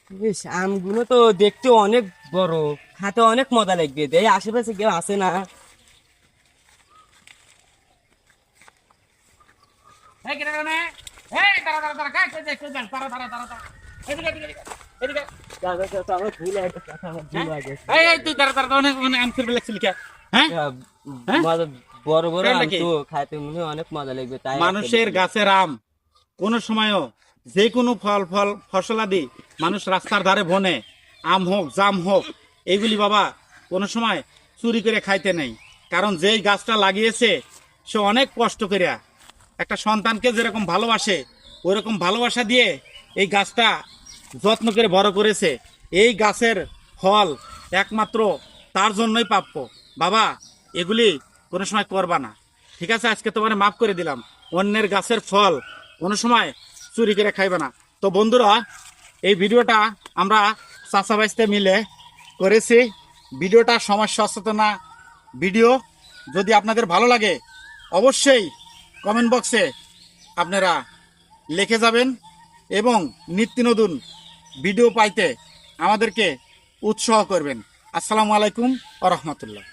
বেশ, আমগুলো তো দেখতে অনেক বড়, খাতে অনেক মজা লাগবে। এই আশেপাশে কেউ আছে না? এই কেটে দাও না। এই দাঁড়া দাঁড়া দাঁড়া কাট দে কই যান দাঁড়া দাঁড়া দাঁড়া দাঁড়া। এদিকে এদিকে এদিকে এদিকে। যা, যা, যা, যা, আমার ভুল হয়ে গেছে, আমার ভুল হ্যাঁ হয়ে গেছে। এই এই তুই দাঁড়া দাঁড়া অনেক অনেক আম ছিড়বে লাগছিল কে? হ্যাঁ আহ, হ্যাঁ মজা, বড় বড় কারণটা আম কি? তো খাইতে মনে হয় অনেক মজা লাগবে, তাই একটা মানুষের লিখি। গাছের আম কোনো সময়ও যে কোনো ফসলাদি মানুষ রাস্তার ধারে বনে, আম হোক জাম হোক, এইগুলি বাবা কোনো সময় চুরি করে খাইতে নেই। কারণ যেই গাছটা লাগিয়েছে সে অনেক কষ্ট করিয়া একটা সন্তানকে যেরকম ভালোবাসে ওইরকম ভালোবাসা দিয়ে এই গাছটা যত্ন করে বড় করেছে। এই গাছের ফল একমাত্র তার জন্যই প্রাপ্য। বাবা এগুলি কোনো সময় করবা না, ঠিক আছে? আজকে তোমার মাফ করে দিলাম। অন্যের গাছের ফল কোনো সময় চুরি করে খাইবে না। তো বন্ধুরা, এই ভিডিওটা আমরা চাচা বাইসতে মিলে করেছি। ভিডিওটা সমাজ সচেতনা ভিডিও। যদি আপনাদের ভালো লাগে অবশ্যই কমেন্ট বক্সে আপনারা লিখে যাবেন এবং নিত্য নতুন ভিডিও পাইতে আমাদেরকে উৎসাহ করবেন। আসসালামু আলাইকুম ওয়া রাহমাতুল্লাহ।